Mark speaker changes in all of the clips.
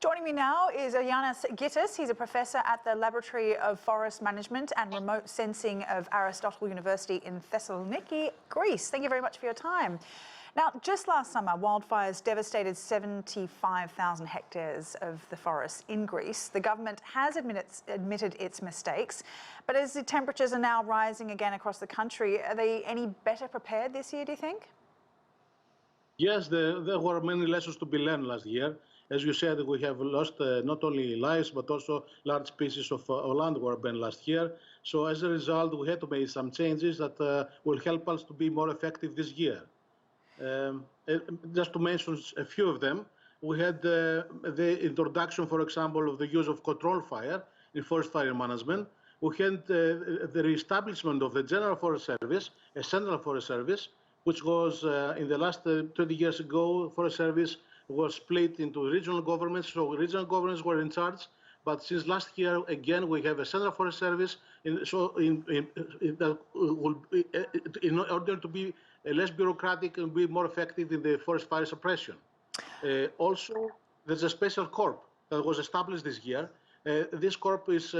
Speaker 1: Joining me now is Ioannis Gitas. He's a professor at the Laboratory of Forest Management and Remote Sensing of Aristotle University in Thessaloniki, Greece. Thank you very much for your time. Now, just last summer, wildfires devastated 75,000 hectares of the forests in Greece. The government has admitted its mistakes, but as the temperatures are now rising again across the country, are they any better prepared this year, do you think?
Speaker 2: Yes, there were many lessons to be learned last year. As you said, we have lost not only lives, but also large pieces of land were burned last year. So as a result, we had to make some changes that will help us to be more effective this year. Just to mention a few of them, we had the introduction, for example, of the use of controlled fire in forest fire management. We had the re-establishment of the General Forest Service, a Central Forest Service, which was in the last 20 years ago, Forest Service was split into regional governments, so regional governments were in charge. But since last year, again, we have a Central Forest Service, in order to be less bureaucratic and be more effective in the forest fire suppression. Also, there's a special corps that was established this year. This corps is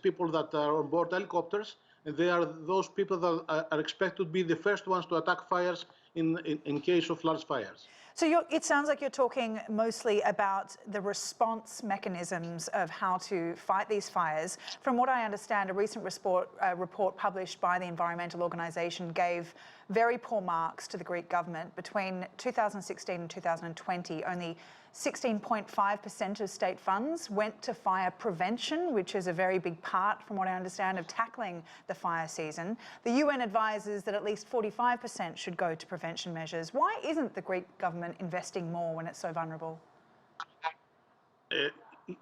Speaker 2: people that are on board helicopters, and they are those people that are expected to be the first ones to attack fires in case of large fires.
Speaker 1: So it sounds like you're talking mostly about the response mechanisms of how to fight these fires. From what I understand, a recent report published by the environmental organisation gave very poor marks to the Greek government. Between 2016 and 2020, only 16.5% of state funds went to fire prevention, which is a very big part, from what I understand, of tackling the fire season. The UN advises that at least 45% should go to prevention measures. Why isn't the Greek government investing more when it's so vulnerable?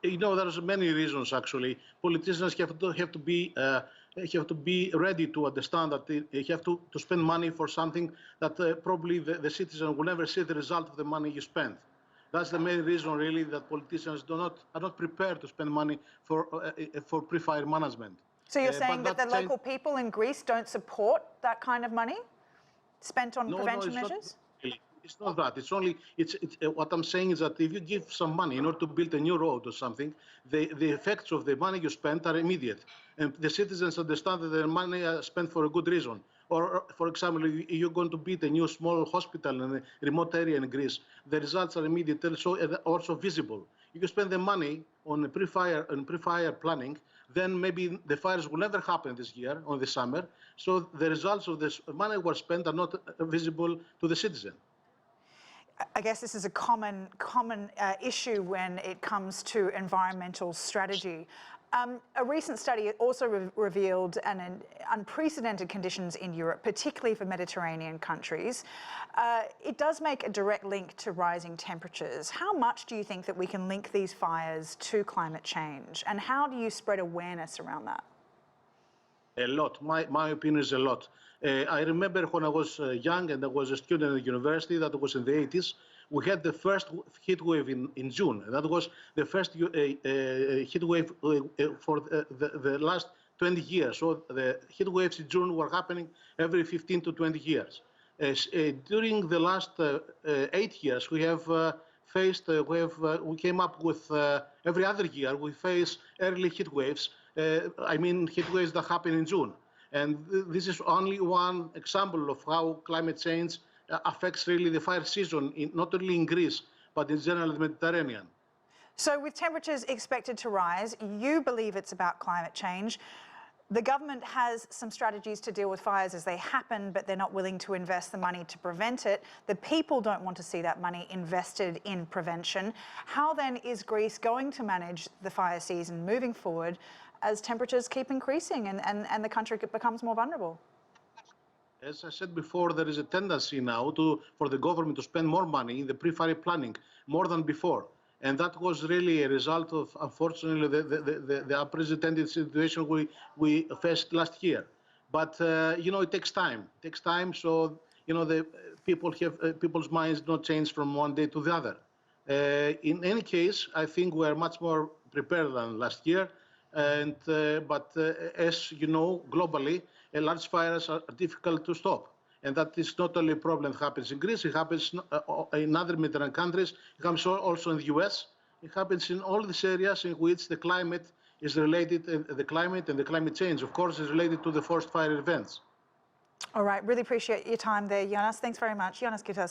Speaker 2: There's many reasons, actually. Politicians have to be ready to understand that they have to spend money for something that probably the citizen will never see the result of the money you spend. That's the main reason, really, that politicians are not prepared to spend money for pre-fire management.
Speaker 1: So you're saying that the local people in Greece don't support that kind of money spent on prevention measures?
Speaker 2: It's not that. What I'm saying is that if you give some money in order to build a new road or something, the effects of the money you spent are immediate. And the citizens understand that the money is spent for a good reason. Or, for example, if you're going to build a new small hospital in a remote area in Greece, the results are immediate and also visible. If you spend the money on pre-fire planning, then maybe the fires will never happen this year or this summer. So the results of this money was spent are not visible to the citizen.
Speaker 1: I guess this is a common issue when it comes to environmental strategy. A recent study also revealed unprecedented conditions in Europe, particularly for Mediterranean countries. It does make a direct link to rising temperatures. How much do you think that we can link these fires to climate change? And how do you spread awareness around that?
Speaker 2: A lot. My opinion is a lot. I remember when I was young and I was a student at the university, that was in the 80s, we had the first heat wave in June. That was the first heat wave for the last 20 years. So the heat waves in June were happening every 15 to 20 years. During the last 8 years, we have we came up with every other year we face early heat waves. Heat waves that happen in June. And this is only one example of how climate change affects really the fire season, not only in Greece, but in general the Mediterranean.
Speaker 1: So with temperatures expected to rise, you believe it's about climate change. The government has some strategies to deal with fires as they happen, but they're not willing to invest the money to prevent it. The people don't want to see that money invested in prevention. How then is Greece going to manage the fire season moving forward as temperatures keep increasing and the country becomes more vulnerable?
Speaker 2: As I said before, there is a tendency now for the government to spend more money in the pre-fire planning, more than before. And that was really a result of, unfortunately, the unprecedented situation we faced last year. But, it takes time. It takes time, so, the people's minds don't change from one day to the other. In any case, I think we're much more prepared than last year. But as you know, globally, large fires are difficult to stop. And that is not only a problem that happens in Greece, it happens in other Mediterranean countries, it happens also in the US. It happens in all these areas in which the climate is related, the climate and the climate change, of course, is related to the forest fire events.
Speaker 1: All right, really appreciate your time there, Ioannis. Thanks very much. Ioannis Gitas.